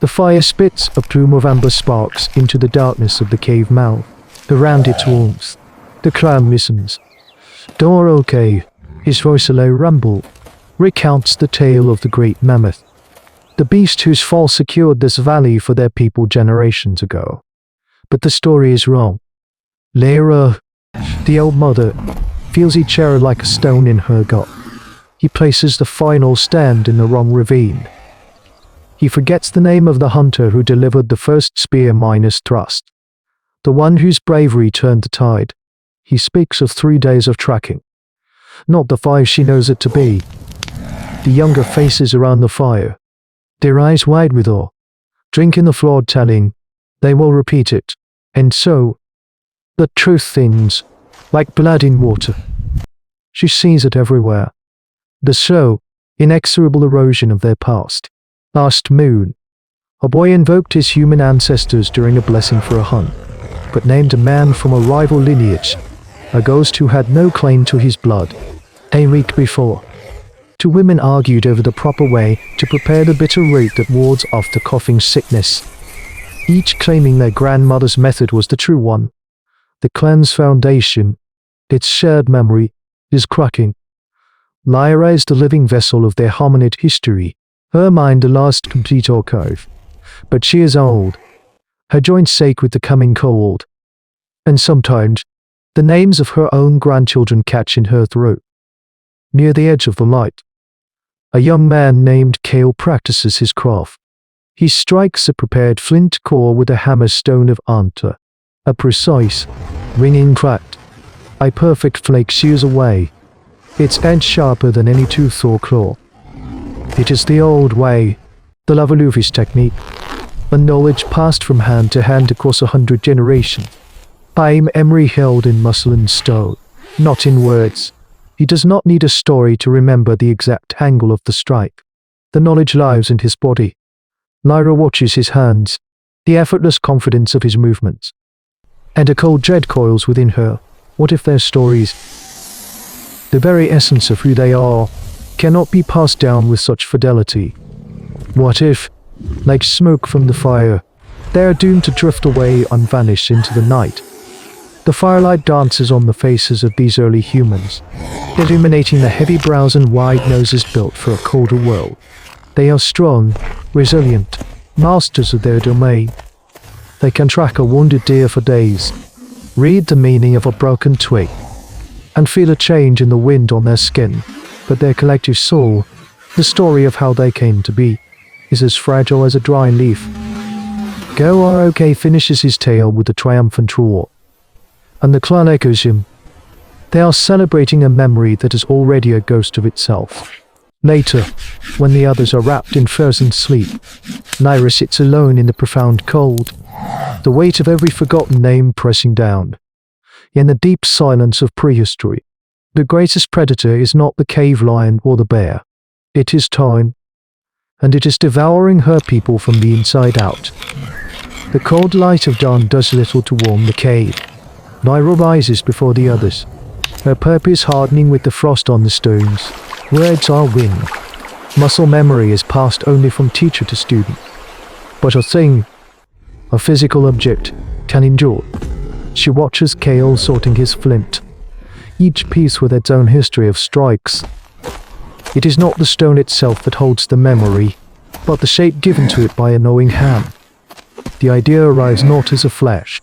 The fire spits a plume of amber sparks into the darkness of the cave mouth. Around its walls, the clown listens. "You're okay," his voice a low rumble, recounts the tale of the great mammoth, the beast whose fall secured this valley for their people generations ago. But the story is wrong. Lyra, the old mother, feels each arrow like a stone in her gut. He places the final stand in the wrong ravine. He forgets the name of the hunter who delivered the first spear minus thrust, the one whose bravery turned the tide. He speaks of 3 days of tracking, not the 5 she knows it to be. The younger faces around the fire, their eyes wide with awe, drink in the flawed telling, they will repeat it. And so, the truth thins, like blood in water. She sees it everywhere. The slow, inexorable erosion of their past. Last moon, a boy invoked his human ancestors during a blessing for a hunt, but named a man from a rival lineage, a ghost who had no claim to his blood. A week before, 2 women argued over the proper way to prepare the bitter root that wards off the coughing sickness, each claiming their grandmother's method was the true one. The clan's foundation, its shared memory, is cracking. Lyra is the living vessel of their hominid history, her mind the last complete archive. But she is old. Her joints ache with the coming cold. And sometimes, the names of her own grandchildren catch in her throat. Near the edge of the light, a young man named Kale practices his craft. He strikes a prepared flint core with a hammer stone of Anta. A precise, ringing crack. A perfect flake shears away, its edge sharper than any tooth or claw. It is the old way, the Lavaluvis technique, a knowledge passed from hand to hand across 100 generations. Time Emery held in muscle and stone, not in words. He does not need a story to remember the exact angle of the strike. The knowledge lives in his body. Lyra watches his hands, the effortless confidence of his movements. And a cold dread coils within her. What if their stories, the very essence of who they are, cannot be passed down with such fidelity? What if, like smoke from the fire, they are doomed to drift away and vanish into the night? The firelight dances on the faces of these early humans, illuminating the heavy brows and wide noses built for a colder world. They are strong, resilient, masters of their domain. They can track a wounded deer for days, read the meaning of a broken twig, and feel a change in the wind on their skin. But their collective soul, the story of how they came to be, is as fragile as a dry leaf. Go-R-OK finishes his tale with a triumphant roar, and the clan echoes him. They are celebrating a memory that is already a ghost of itself. Later, when the others are wrapped in frozen sleep, Lyra sits alone in the profound cold, the weight of every forgotten name pressing down. In the deep silence of prehistory, the greatest predator is not the cave lion or the bear. It is time, and it is devouring her people from the inside out. The cold light of dawn does little to warm the cave. Lyra rises before the others, her purpose hardening with the frost on the stones. Words are wind. Muscle memory is passed only from teacher to student. But a thing, a physical object, can endure. She watches Kale sorting his flint, each piece with its own history of strikes. It is not the stone itself that holds the memory, but the shape given to it by a knowing hand. The idea arrives not as a flash,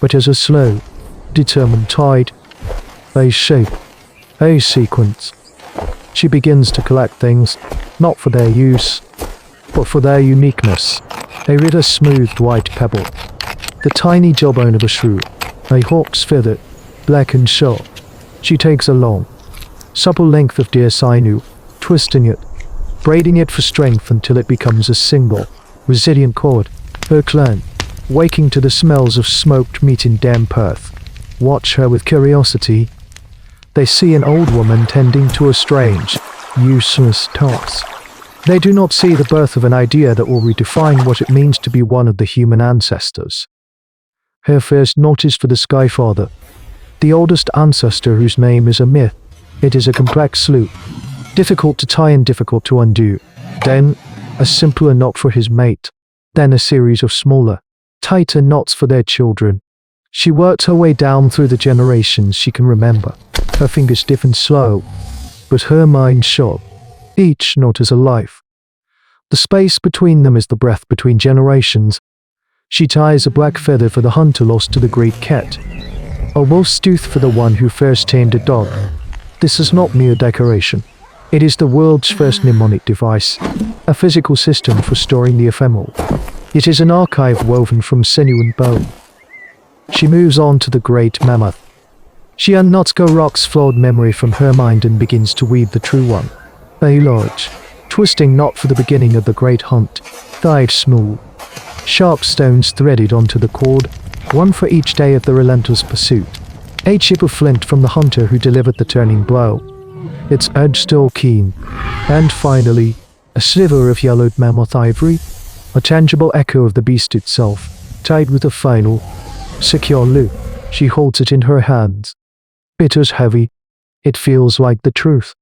but as a slow, determined tide, a shape, a sequence. She begins to collect things, not for their use, but for their uniqueness. A rather smoothed white pebble, the tiny jawbone of a shrew, a hawk's feather, black and sharp. She takes a long, supple length of deer sinew, twisting it, braiding it for strength until it becomes a single, resilient cord. Her clan, waking to the smells of smoked meat in damp earth, watch her with curiosity. They see an old woman tending to a strange, useless task. They do not see the birth of an idea that will redefine what it means to be one of the human ancestors. Her first note is for the Skyfather, the oldest ancestor whose name is a myth. It is a complex loop, difficult to tie and difficult to undo. Then, a simpler knot for his mate, then a series of smaller, tighter knots for their children. She worked her way down through the generations she can remember. Her fingers stiff and slow, but her mind sharp. Each knot is alive. The space between them is the breath between generations. She ties a black feather for the hunter lost to the great cat, a wolf's tooth for the one who first tamed a dog. This is not mere decoration. It is the world's first mnemonic device, a physical system for storing the ephemeral. It is an archive woven from sinew and bone. She moves on to the great mammoth. She unknots Gorok's flawed memory from her mind and begins to weave the true one. A large, twisting knot for the beginning of the great hunt, tied smooth. Sharp stones threaded onto the cord, one for each day of the relentless pursuit. A chip of flint from the hunter who delivered the turning blow, its edge still keen. And finally, a sliver of yellowed mammoth ivory, a tangible echo of the beast itself, tied with a final, secure loop. She holds it in her hands. It is heavy. It feels like the truth.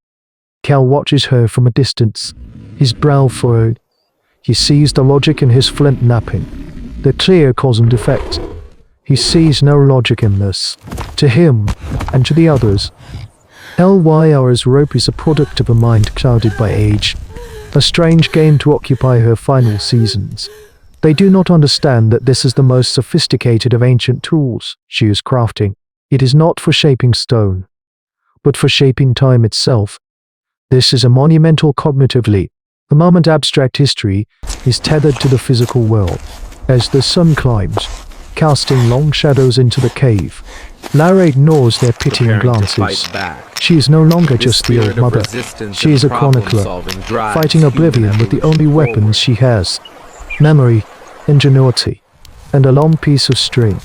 Cal watches her from a distance, his brow furrowed. He sees the logic in his flint napping, the clear cause and effect. He sees no logic in this. To him, and to the others, Lyra's rope is a product of a mind clouded by age, a strange game to occupy her final seasons. They do not understand that this is the most sophisticated of ancient tools she is crafting. It is not for shaping stone, but for shaping time itself. This is a monumental cognitively. The moment abstract history is tethered to the physical world. As the sun climbs, casting long shadows into the cave, Lyra ignores their pitying glances. She is no longer just the old mother. She is a chronicler, fighting oblivion with the only weapons she has: memory, ingenuity, and a long piece of string.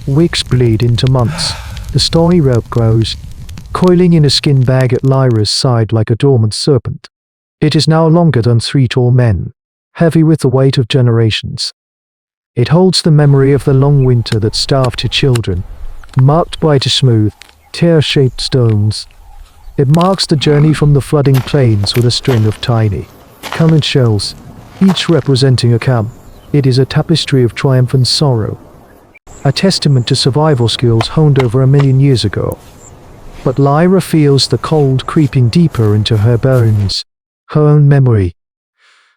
Weeks bleed into months. The story rope grows, coiling in a skin bag at Lyra's side like a dormant serpent. It is now longer than 3 tall men, heavy with the weight of generations. It holds the memory of the long winter that starved her children, marked by the smooth, tear-shaped stones. It marks the journey from the flooding plains with a string of tiny, colored shells, each representing a camp. It is a tapestry of triumph and sorrow, a testament to survival skills honed over 1,000,000 years ago. But Lyra feels the cold creeping deeper into her bones. Her own memory,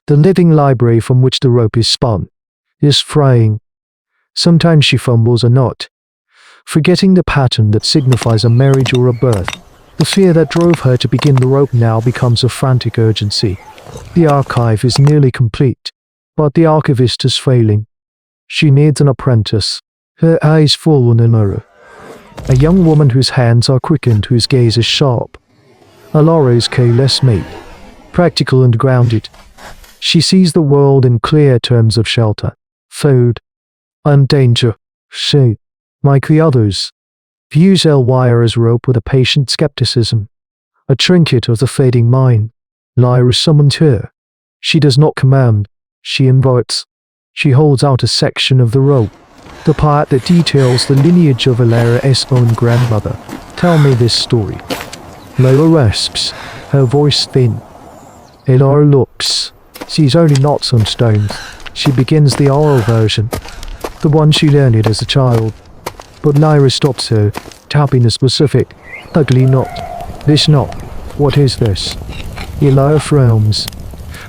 the living library from which the rope is spun, is fraying. Sometimes she fumbles a knot, forgetting the pattern that signifies a marriage or a birth. The fear that drove her to begin the rope now becomes a frantic urgency. The archive is nearly complete, but the archivist is failing. She needs an apprentice, her eyes full on a mirror. A young woman whose hands are quickened, whose gaze is sharp. Alara is careless mate, practical and grounded. She sees the world in clear terms of shelter, food, and danger. She, like the others, views Lyra's rope with a patient skepticism, a trinket of the fading mind. Lyra summoned her. She does not command, she invites. She holds out a section of the rope, the part that details the lineage of Lyra's own grandmother. Tell me this story. Lyra rasps, her voice thin. Lyra looks, sees only knots on stones. She begins the oral version, the one she learned as a child. But Lyra stops her, tapping a specific, ugly knot. This knot, what is this? Lyra frowns.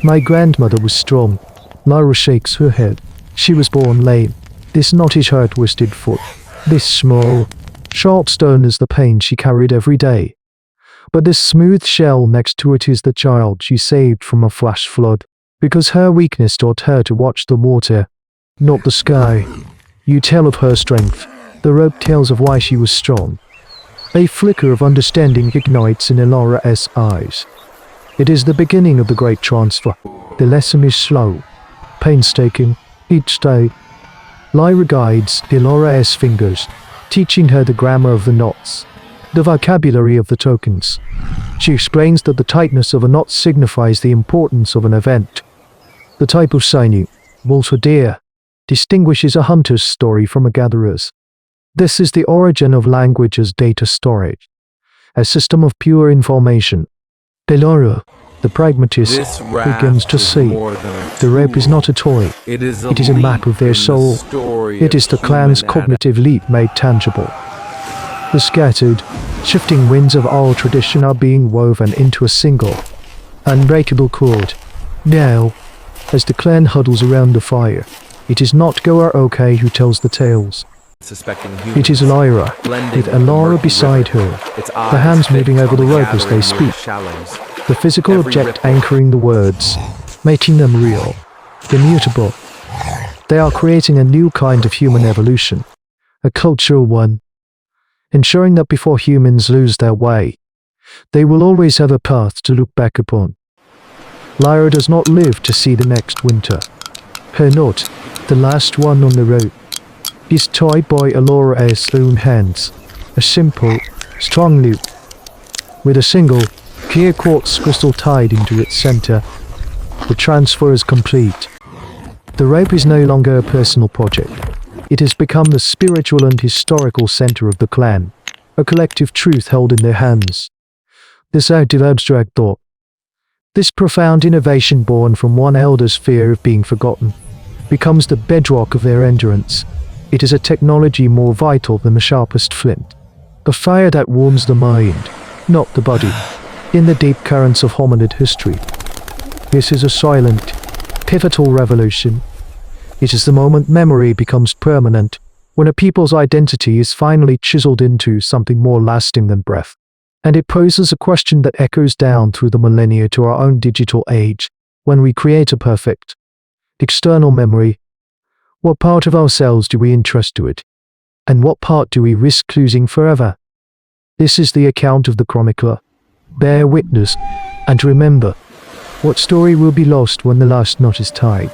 My grandmother was strong. Lyra shakes her head. She was born lame. This knot is her twisted foot. This small, sharp stone is the pain she carried every day. But this smooth shell next to it is the child she saved from a flash flood, because her weakness taught her to watch the water, not the sky. You tell of her strength. The rope tells of why she was strong. A flicker of understanding ignites in Lyra's eyes. It is the beginning of the great transfer. The lesson is slow, painstaking, each day. Lyra guides Lyra's fingers, teaching her the grammar of the knots, the vocabulary of the tokens. She explains that the tightness of a knot signifies the importance of an event. The type of sinew, wolf or deer, distinguishes a hunter's story from a gatherer's. This is the origin of language as data storage, a system of pure information. Lyra, The pragmatist This raft begins to is see more than a the rope is tool. not a toy. It is It is a map of their leap in the soul. story It of is the clan's human cognitive leap made tangible. The scattered, shifting winds of all tradition are being woven into a single, unbreakable cord. Now, as the clan huddles around the fire, it is not Goa OK who tells the tales. suspecting It is humans, Lyra, blending with the Alara murky beside river, her, its the eyes hands fixed moving over on the rope as they gathering speak, shallows. the physical Every object ripple. anchoring the words, making them real, immutable. They are creating a new kind of human evolution, a cultural one, ensuring that before humans lose their way, they will always have a path to look back upon. Lyra does not live to see the next winter. Her knot, the last one on the rope, is tied by Alora's own hands, a simple, strong loop, with a single, clear quartz crystal tied into its center. The transfer is complete. The rope is no longer a personal project. It has become the spiritual and historical center of the clan, a collective truth held in their hands. This act of abstract thought, this profound innovation born from one elder's fear of being forgotten, becomes the bedrock of their endurance. It is a technology more vital than the sharpest flint. A fire that warms the mind, not the body, in the deep currents of hominid history. This is a silent, pivotal revolution. It is the moment memory becomes permanent, when a people's identity is finally chiseled into something more lasting than breath. And it poses a question that echoes down through the millennia to our own digital age. When we create a perfect, external memory, what part of ourselves do we entrust to it? And what part do we risk losing forever? This is the account of the chronicler. Bear witness, and remember, what story will be lost when the last knot is tied?